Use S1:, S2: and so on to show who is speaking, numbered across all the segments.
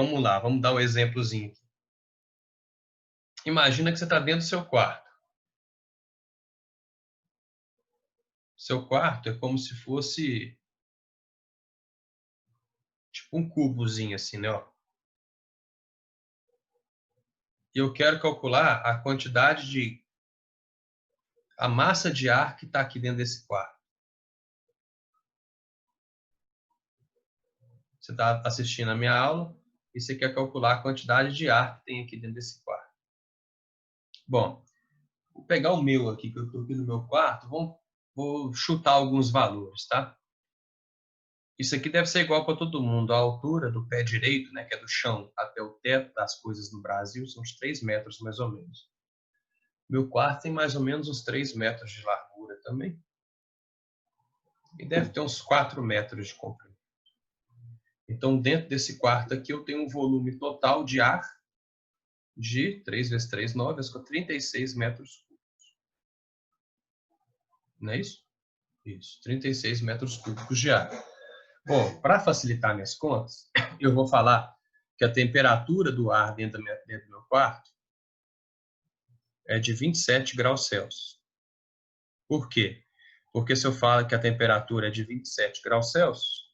S1: Vamos lá, vamos dar um exemplozinho aqui. Imagina que você está dentro do seu quarto. Seu quarto é como se fosse tipo um cubozinho assim, né? Ó. E eu quero calcular a quantidade a massa de ar que está aqui dentro desse quarto. Você está assistindo a minha aula e você quer calcular a quantidade de ar que tem aqui dentro desse quarto. Bom, vou pegar o meu aqui, que eu estou aqui no meu quarto, vou chutar alguns valores, tá? Isso aqui deve ser igual para todo mundo. A altura do pé direito, né, que é do chão até o teto das coisas no Brasil, são uns 3 metros mais ou menos. Meu quarto tem mais ou menos uns 3 metros de largura também. E deve ter uns 4 metros de comprimento. Então, dentro desse quarto aqui, eu tenho um volume total de ar de 3 vezes 3, 9, 36 metros cúbicos. Não é isso? Isso, 36 metros cúbicos de ar. Bom, para facilitar minhas contas, eu vou falar que a temperatura do ar dentro do meu quarto é de 27 graus Celsius. Por quê? Porque se eu falo que a temperatura é de 27 graus Celsius,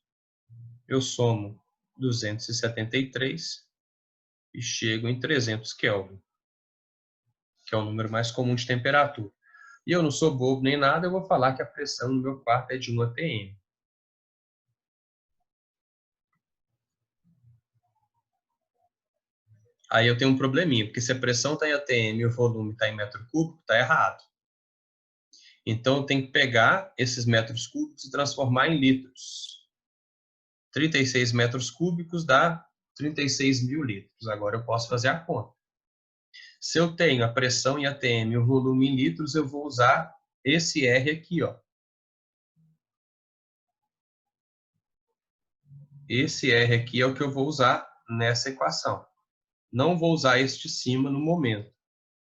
S1: eu somo 273 e chego em 300 Kelvin, que é o número mais comum de temperatura. E eu não sou bobo nem nada, eu vou falar que a pressão no meu quarto é de 1 atm. Aí eu tenho um probleminha, porque se a pressão está em atm e o volume está em metro cúbico, está errado. Então eu tenho que pegar esses metros cúbicos e transformar em litros. 36 metros cúbicos dá 36 mil litros. Agora eu posso fazer a conta. Se eu tenho a pressão em atm e o volume em litros, eu vou usar esse R aqui, ó. Esse R aqui é o que eu vou usar nessa equação. Não vou usar este de cima no momento.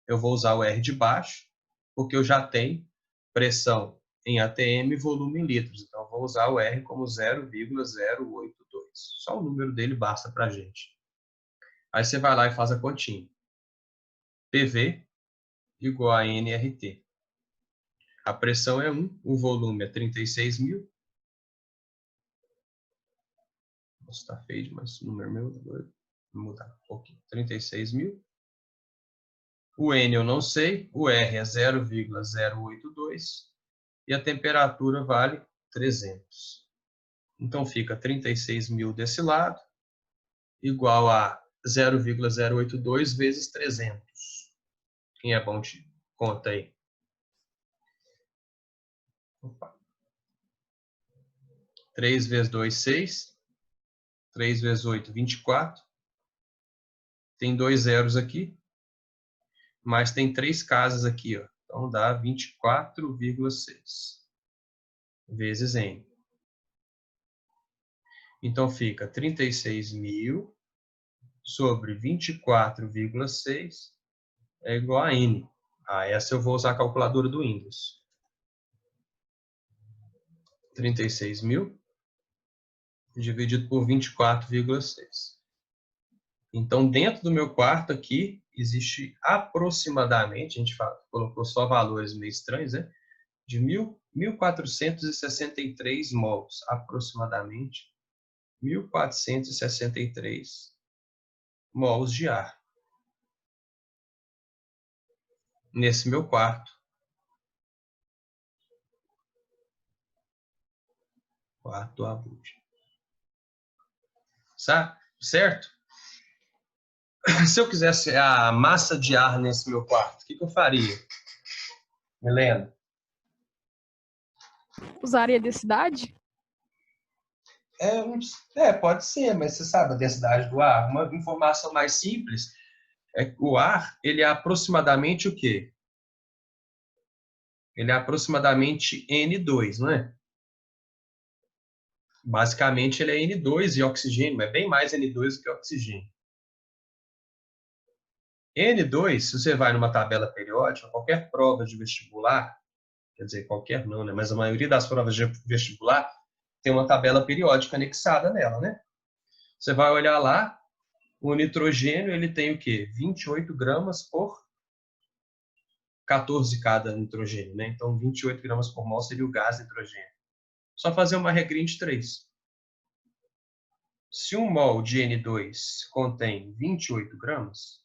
S1: Eu vou usar o R de baixo, porque eu já tenho pressão em atm e volume em litros. Então, eu vou usar o R como 0,082. Só o número dele basta para a gente. Aí você vai lá e faz a continha. PV igual a nRT. A pressão é 1, o volume é 36 mil. Nossa, está feio demais esse número meu. Vou mudar um pouquinho. 36 mil. O N eu não sei. O R é 0,082. E a temperatura vale 300. Então, fica 36 mil desse lado, igual a 0,082 vezes 300. Quem é bom de conta aí? Opa. 3 vezes 2, 6. 3 vezes 8, 24. Tem 2 zeros aqui, mas tem 3 casas aqui, ó. Então, dá 24,6 vezes N. Então, fica 36 mil sobre 24,6 é igual a N. Essa eu vou usar a calculadora do Windows. 36 mil dividido por 24,6. Então, dentro do meu quarto aqui, existe aproximadamente, a gente colocou só valores meio estranhos, né? De 1.463 mols, aproximadamente 1.463 mols de ar. Nesse meu quarto. Quarto Abud. Certo? Se eu quisesse a massa de ar nesse meu quarto, o que eu faria? Helena?
S2: Usaria densidade?
S1: Pode ser, mas você sabe a densidade do ar? Uma informação mais simples é que o ar, ele é aproximadamente o quê? Ele é aproximadamente N2, não é? Basicamente, ele é N2 e oxigênio, mas é bem mais N2 do que oxigênio. N2, se você vai numa tabela periódica, qualquer prova de vestibular, quer dizer, qualquer não, né? Mas a maioria das provas de vestibular tem uma tabela periódica anexada nela, né? Você vai olhar lá, O nitrogênio ele tem o quê? 28 gramas por 14 cada nitrogênio, né? Então, 28 gramas por mol seria o gás nitrogênio. Só fazer uma regrinha de 3. Se um mol de N2 contém 28 gramas,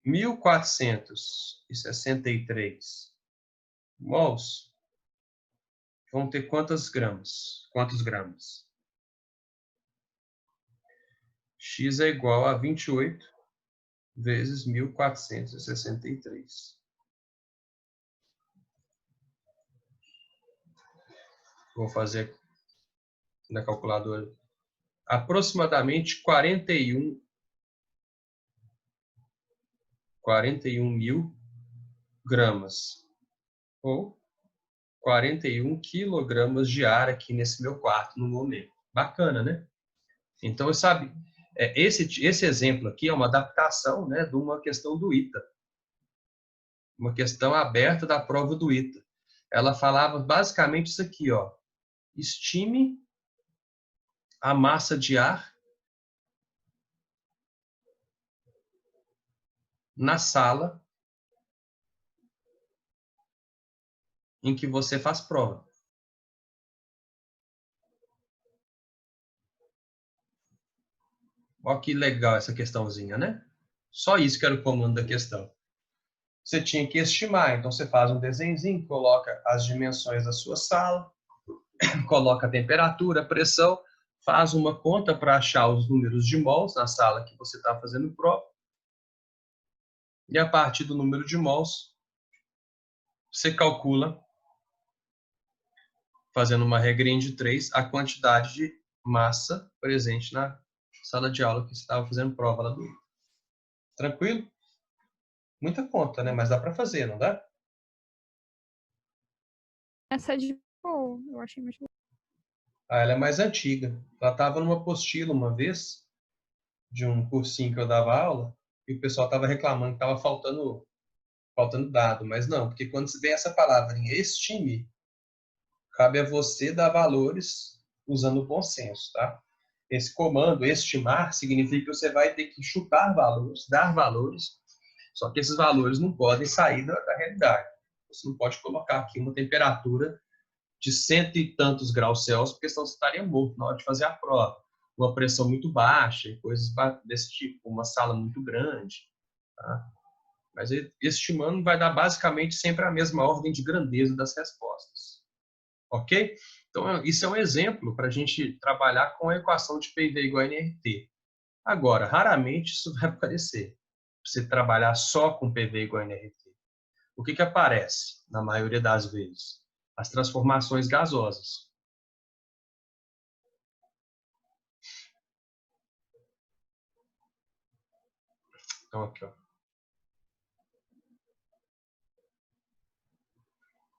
S1: 1.463 mols vão ter quantos gramas? Quantos gramas? X é igual a 28 vezes 1.463. Vou fazer na calculadora. Aproximadamente 41 mil gramas. Ou 41 quilogramas de ar aqui nesse meu quarto no momento. Bacana, né? Então, sabe, esse exemplo aqui é uma adaptação, né, de uma questão do ITA. Uma questão aberta da prova do ITA. Ela falava basicamente isso aqui, ó. Estime a massa de ar na sala em que você faz prova. Olha que legal essa questãozinha, né? Só isso que era o comando da questão. Você tinha que estimar, então você faz um desenhozinho, coloca as dimensões da sua sala, coloca a temperatura, a pressão, faz uma conta para achar os números de mols na sala que você está fazendo prova. E a partir do número de mols, você calcula, fazendo uma regrinha de 3, a quantidade de massa presente na sala de aula que você estava fazendo prova lá do. Tranquilo? Muita conta, né? Mas dá para fazer, não dá?
S2: Essa é de boa, eu achei muito boa.
S1: Ah, ela é mais antiga. Ela estava numa apostila uma vez, de um cursinho que eu dava aula, e o pessoal estava reclamando que estava faltando dado. Mas não, porque quando se vê essa palavra em estime, cabe a você dar valores usando o bom senso, tá? Esse comando, estimar, significa que você vai ter que chutar valores, dar valores, só que esses valores não podem sair da realidade. Você não pode colocar aqui uma temperatura de 100 e tantos graus Celsius, porque senão você estaria morto na hora de fazer a prova. Uma pressão muito baixa e coisas desse tipo, uma sala muito grande. Tá? Mas estimando vai dar basicamente sempre a mesma ordem de grandeza das respostas. Ok? Então, isso é um exemplo para a gente trabalhar com a equação de PV igual a nRT. Agora, raramente isso vai aparecer. Você trabalhar só com PV igual a nRT. O que aparece, na maioria das vezes? As transformações gasosas. Então, aqui, ó.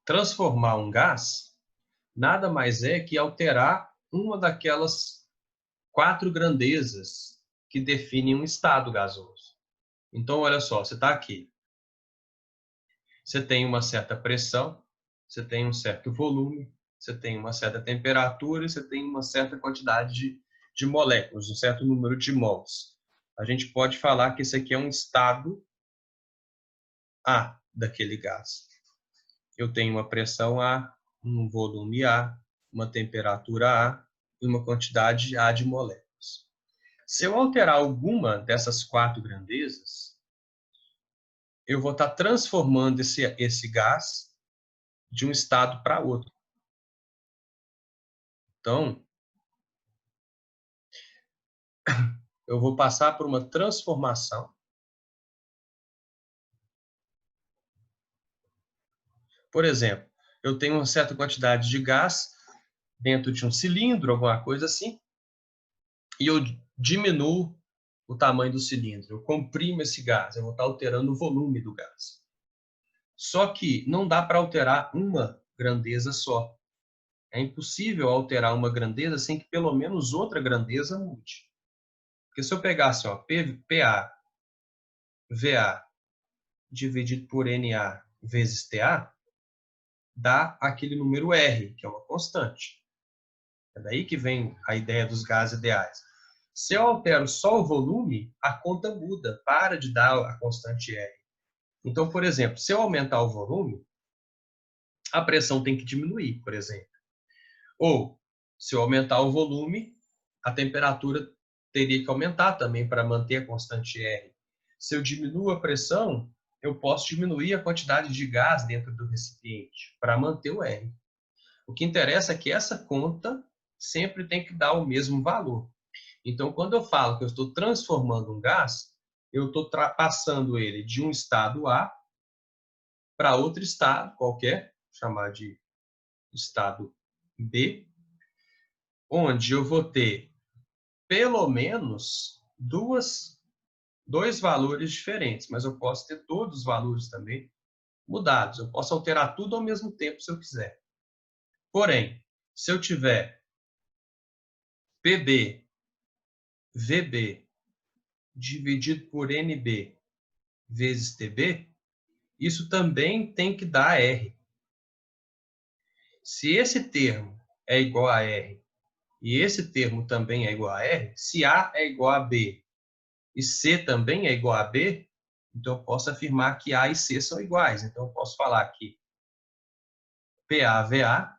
S1: Transformar um gás nada mais é que alterar uma daquelas 4 grandezas que definem um estado gasoso. Então, olha só, você está aqui. Você tem uma certa pressão, você tem um certo volume, você tem uma certa temperatura, você tem uma certa quantidade de moléculas, um certo número de mols. A gente pode falar que esse aqui é um estado A daquele gás. Eu tenho uma pressão A, um volume A, uma temperatura A e uma quantidade A de moléculas. Se eu alterar alguma dessas 4 grandezas, eu vou estar transformando esse gás de um estado para outro. Então, eu vou passar por uma transformação. Por exemplo, eu tenho uma certa quantidade de gás dentro de um cilindro, alguma coisa assim, e eu diminuo o tamanho do cilindro, eu comprimo esse gás, eu vou estar alterando o volume do gás. Só que não dá para alterar uma grandeza só. É impossível alterar uma grandeza sem que pelo menos outra grandeza mude. Porque se eu pegasse PA, VA dividido por NA vezes TA, dá aquele número R, que é uma constante. É daí que vem a ideia dos gases ideais. Se eu altero só o volume, a conta muda, para de dar a constante R. Então, por exemplo, se eu aumentar o volume, a pressão tem que diminuir, por exemplo. Ou, se eu aumentar o volume, a temperatura teria que aumentar também para manter a constante R. Se eu diminuo a pressão, eu posso diminuir a quantidade de gás dentro do recipiente para manter o R. O que interessa é que essa conta sempre tem que dar o mesmo valor. Então, quando eu falo que eu estou transformando um gás, eu estou passando ele de um estado A para outro estado qualquer, chamar de estado B, onde eu vou ter pelo menos dois valores diferentes, mas eu posso ter todos os valores também mudados. Eu posso alterar tudo ao mesmo tempo se eu quiser. Porém, se eu tiver PB, VB dividido por NB vezes TB, isso também tem que dar R. Se esse termo é igual a R e esse termo também é igual a R, se A é igual a B e C também é igual a B, então eu posso afirmar que A e C são iguais. Então eu posso falar que PAVA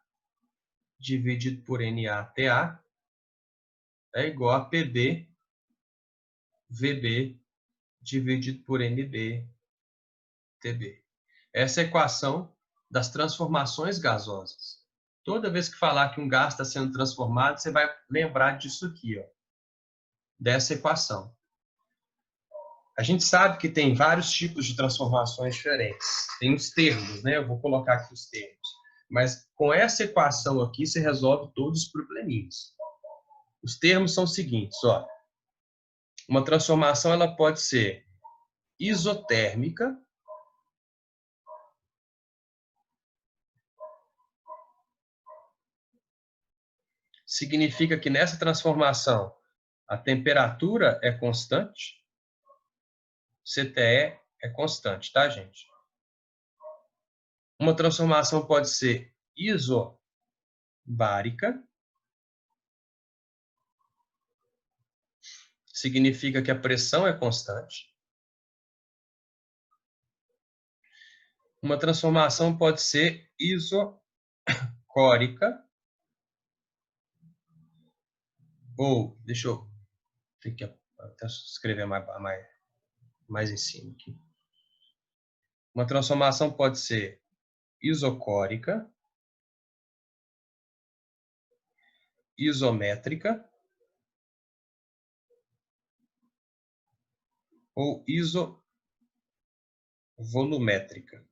S1: dividido por NATA é igual a PBVB dividido por NBTB. Essa é a equação das transformações gasosas. Toda vez que falar que um gás está sendo transformado, você vai lembrar disso aqui, ó, dessa equação. A gente sabe que tem vários tipos de transformações diferentes. Tem os termos, né? Eu vou colocar aqui os termos. Mas com essa equação aqui, você resolve todos os probleminhas. Os termos são os seguintes, ó. Uma transformação ela pode ser isotérmica, significa que nessa transformação a temperatura é constante, CTE é constante, tá, gente? Uma transformação pode ser isobárica, significa que a pressão é constante. Uma transformação pode ser isocórica, ou, deixa eu até escrever mais em cima aqui. Uma transformação pode ser isocórica, isométrica ou isovolumétrica.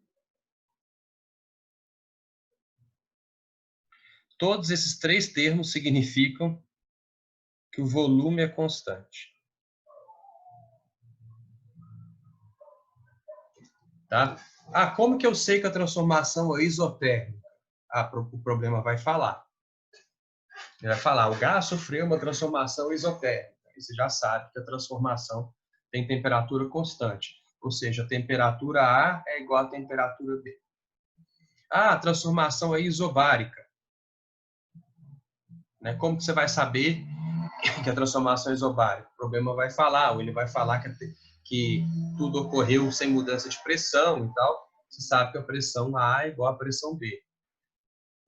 S1: Todos esses três termos significam que o volume é constante. Tá? Ah, como que eu sei que a transformação é isotérmica? Ah, o problema vai falar. Ele vai falar, o gás sofreu uma transformação isotérmica. E você já sabe que a transformação tem temperatura constante. Ou seja, a temperatura A é igual à temperatura B. Ah, a transformação é isobárica. Né? Como que você vai saber que a transformação é isobárica? O problema vai falar, ou ele vai falar que tudo ocorreu sem mudança de pressão e tal. Você sabe que a pressão A é igual à pressão B.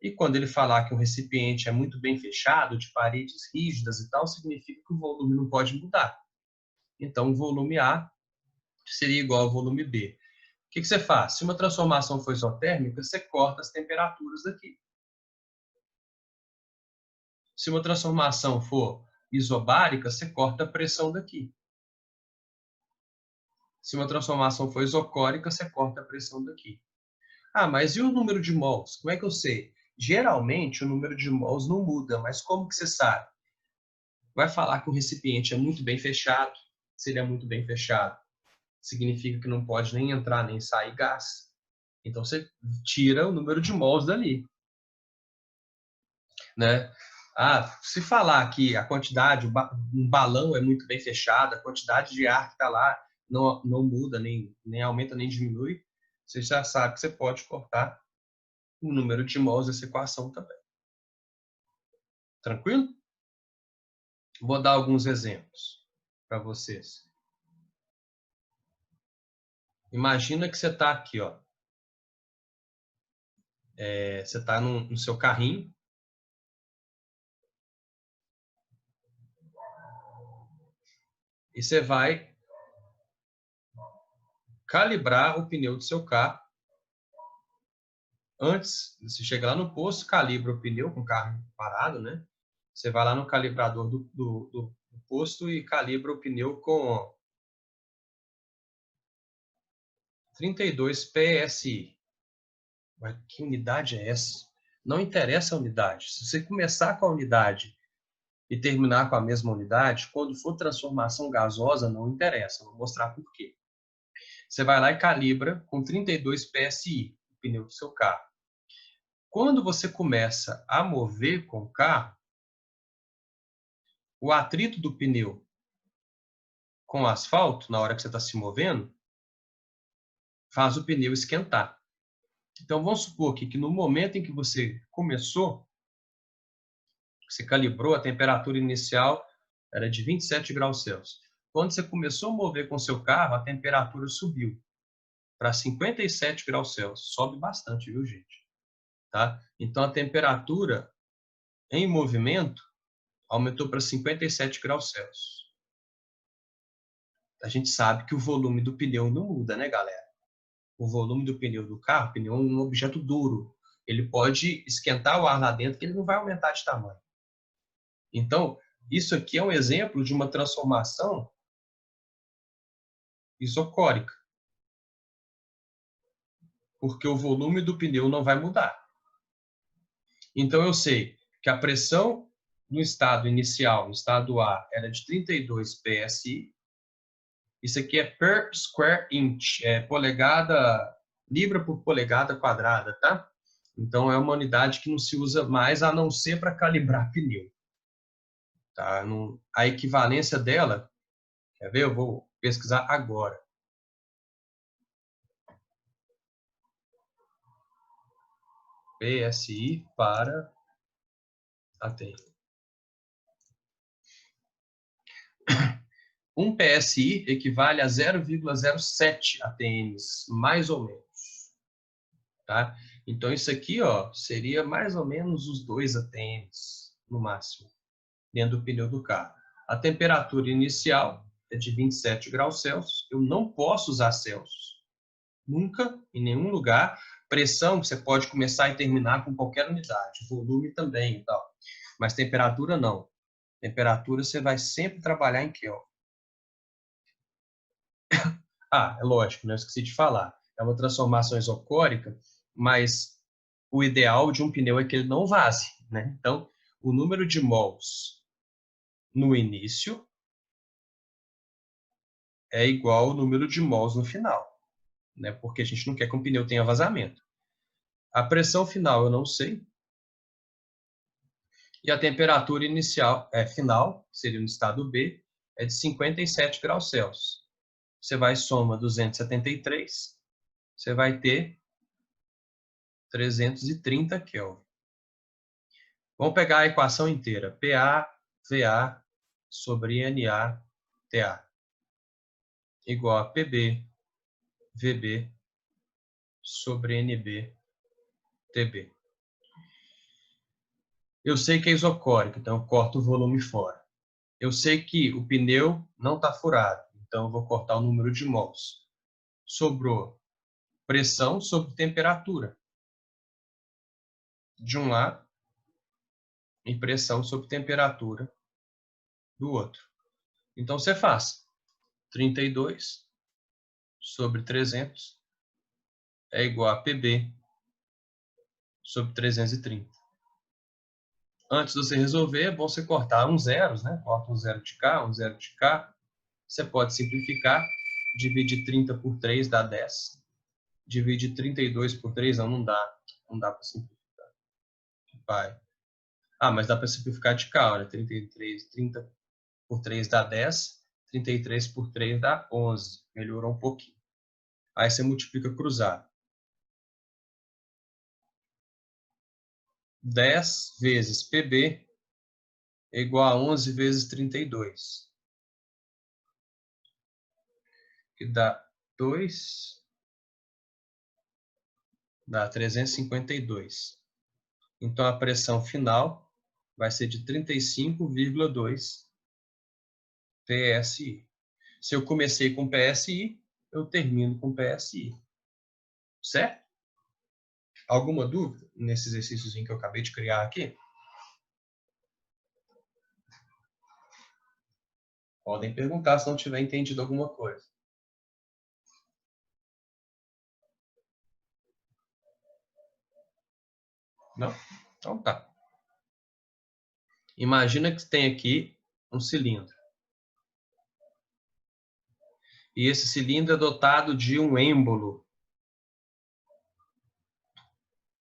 S1: E quando ele falar que um recipiente é muito bem fechado, de paredes rígidas e tal, significa que o volume não pode mudar. Então, o volume A seria igual ao volume B. O que você faz? Se uma transformação for isotérmica, você corta as temperaturas daqui. Se uma transformação for isobárica, você corta a pressão daqui. Se uma transformação for isocórica, você corta a pressão daqui. Ah, mas e o número de mols? Como é que eu sei? Geralmente, o número de mols não muda, mas como que você sabe? Vai falar que o recipiente é muito bem fechado. Se ele é muito bem fechado, significa que não pode nem entrar nem sair gás. Então, você tira o número de mols dali. Né? Ah, se falar que a quantidade, um balão é muito bem fechado, a quantidade de ar que está lá não muda, nem aumenta, nem diminui, você já sabe que você pode cortar o número de mols dessa equação também. Tranquilo? Vou dar alguns exemplos para vocês. Imagina que você está aqui, ó. Você está no seu carrinho. E você vai calibrar o pneu do seu carro. Antes, você chega lá no posto, calibra o pneu com o carro parado, né? Você vai lá no calibrador do posto e calibra o pneu com 32 PSI. Mas que unidade é essa? Não interessa a unidade. Se você começar com a unidade e terminar com a mesma unidade, quando for transformação gasosa, não interessa. Vou mostrar por quê. Você vai lá e calibra com 32 PSI o pneu do seu carro. Quando você começa a mover com o carro, o atrito do pneu com o asfalto, na hora que você está se movendo, faz o pneu esquentar. Então, vamos supor que no momento em que você começou, você calibrou, a temperatura inicial era de 27 graus Celsius. Quando você começou a mover com o seu carro, a temperatura subiu para 57 graus Celsius. Sobe bastante, viu, gente? Tá? Então, a temperatura em movimento aumentou para 57 graus Celsius. A gente sabe que o volume do pneu não muda, né, galera? O volume do pneu do carro, o pneu é um objeto duro. Ele pode esquentar o ar lá dentro, que ele não vai aumentar de tamanho. Então, isso aqui é um exemplo de uma transformação isocórica, porque o volume do pneu não vai mudar. Então, eu sei que a pressão no estado inicial, no estado A, era de 32 PSI. Isso aqui é per square inch, polegada, libra por polegada quadrada, tá? Então, é uma unidade que não se usa mais, a não ser para calibrar pneu. Tá? A equivalência dela, quer ver? Eu vou pesquisar agora. PSI para ATM. 1 PSI equivale a 0,07 ATMs, mais ou menos. Tá? Então, isso aqui, ó, seria mais ou menos os 2 ATMs, no máximo, dentro do pneu do carro. A temperatura inicial é de 27 graus Celsius. Eu não posso usar Celsius. Nunca, em nenhum lugar. Pressão, você pode começar e terminar com qualquer unidade. Volume também e tal. Mas temperatura, não. Temperatura, você vai sempre trabalhar em Kelvin. Ah, é lógico, né? Eu esqueci de falar. É uma transformação isocórica, mas o ideal de um pneu é que ele não vaze, né? Então, o número de mols no início é igual ao número de mols no final, né? Porque a gente não quer que um pneu tenha vazamento. A pressão final eu não sei. E a temperatura inicial, final, que seria no estado B, é de 57 graus Celsius. Você vai soma 273, você vai ter 330 Kelvin. Vamos pegar a equação inteira. PA, VA sobre NA, TA. Igual a PB, VB sobre NB, TB. Eu sei que é isocórico, então eu corto o volume fora. Eu sei que o pneu não está furado, então eu vou cortar o número de mols. Sobrou pressão sobre temperatura de um lado e pressão sobre temperatura do outro. Então você faz 32 sobre 300 é igual a PB sobre 330. Antes de você resolver, é bom você cortar uns zeros, né? Corta um zero de cá, um zero de cá. Você pode simplificar. Divide 30 por 3 dá 10. Divide 32 por 3, não dá. Não dá para simplificar. Vai. Ah, mas dá para simplificar de cá, olha. 33, 30 por 3 dá 10. 33 por 3 dá 11. Melhorou um pouquinho. Aí você multiplica cruzado. 10 vezes PB é igual a 11 vezes 32. Que dá 2, dá 352. Então, a pressão final vai ser de 35,2 PSI. Se eu comecei com PSI, eu termino com PSI. Certo? Alguma dúvida nesse exercíciozinho que eu acabei de criar aqui? Podem perguntar se não tiver entendido alguma coisa. Não? Então tá. Imagina que tem aqui um cilindro. E esse cilindro é dotado de um êmbolo.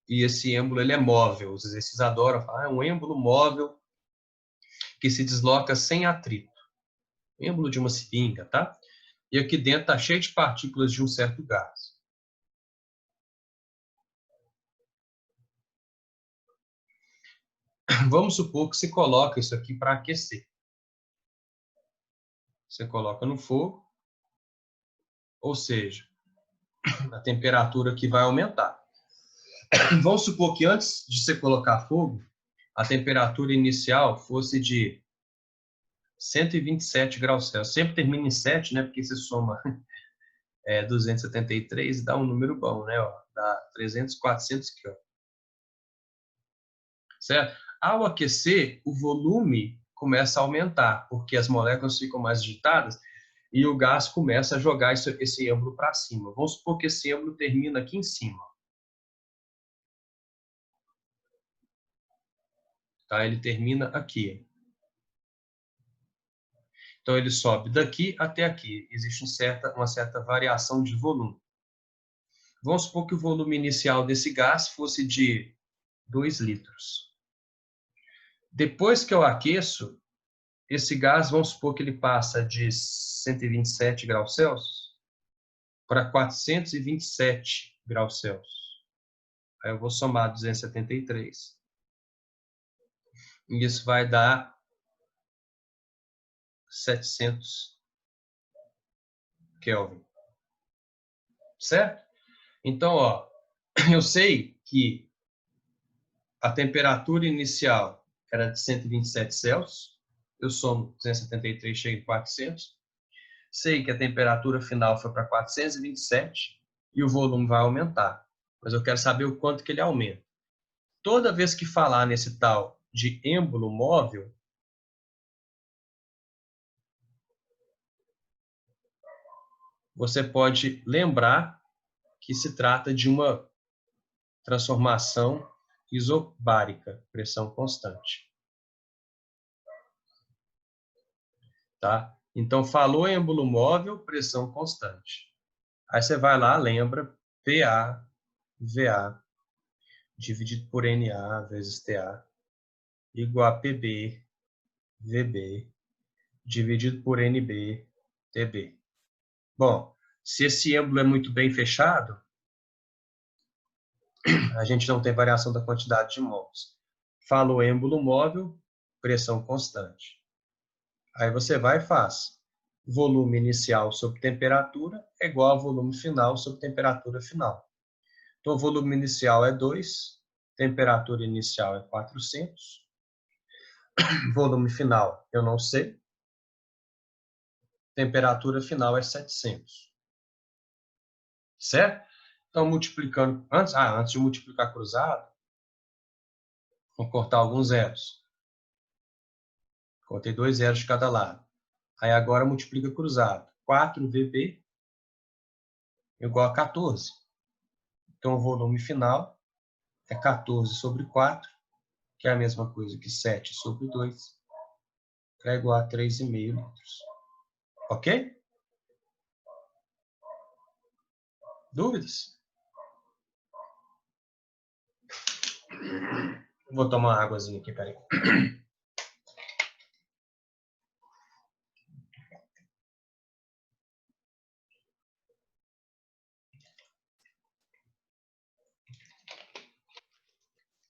S1: E esse êmbolo ele é móvel. Os exercícios adoram falar, é um êmbolo móvel que se desloca sem atrito. Êmbolo de uma seringa, tá? E aqui dentro está cheio de partículas de um certo gás. Vamos supor que você coloca isso aqui para aquecer. Você coloca no fogo, ou seja, a temperatura aqui vai aumentar. Vamos supor que antes de você colocar fogo, a temperatura inicial fosse de 127 graus Celsius. Sempre termina em 7, né? Porque você soma 273 e dá um número bom, né? Ó, dá 300, 400 quilômetros. Certo? Ao aquecer, o volume começa a aumentar, porque as moléculas ficam mais agitadas e o gás começa a jogar esse êmbolo para cima. Vamos supor que esse êmbolo termina aqui em cima. Tá? Ele termina aqui. Então, ele sobe daqui até aqui. Existe uma certa variação de volume. Vamos supor que o volume inicial desse gás fosse de 2 litros. Depois que eu aqueço, esse gás, vamos supor que ele passa de 127 graus Celsius para 427 graus Celsius. Aí eu vou somar 273. E isso vai dar 700 Kelvin. Certo? Então, ó, eu sei que a temperatura inicial era de 127 Celsius. Eu somo 273, chego em 400. Sei que a temperatura final foi para 427 e o volume vai aumentar. Mas eu quero saber o quanto que ele aumenta. Toda vez que falar nesse tal de êmbolo móvel, você pode lembrar que se trata de uma transformação isobárica, pressão constante. Tá? Então, falou êmbolo móvel, pressão constante. Aí você vai lá, lembra, PA, VA, dividido por NA vezes TA, igual a PB, VB, dividido por NB, TB. Bom, se esse êmbolo é muito bem fechado, a gente não tem variação da quantidade de mols. Falou êmbolo móvel, pressão constante. Aí você vai e faz. Volume inicial sobre temperatura é igual a volume final sobre temperatura final. Então, o volume inicial é 2, temperatura inicial é 400, volume final eu não sei, temperatura final é 700. Certo? Então, multiplicando, antes de multiplicar cruzado, vou cortar alguns zeros. Cortei 2 zeros de cada lado. Aí agora multiplica cruzado. 4VB igual a 14. Então, o volume final é 14 sobre 4, que é a mesma coisa que 7 sobre 2, que é igual a 3,5 litros. Ok? Dúvidas? Vou tomar uma águazinha aqui, peraí.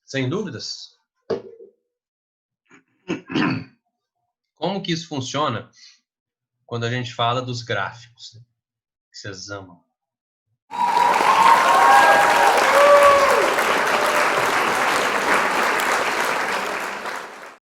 S1: Sem dúvidas? Como que isso funciona quando a gente fala dos gráficos, né, que vocês amam?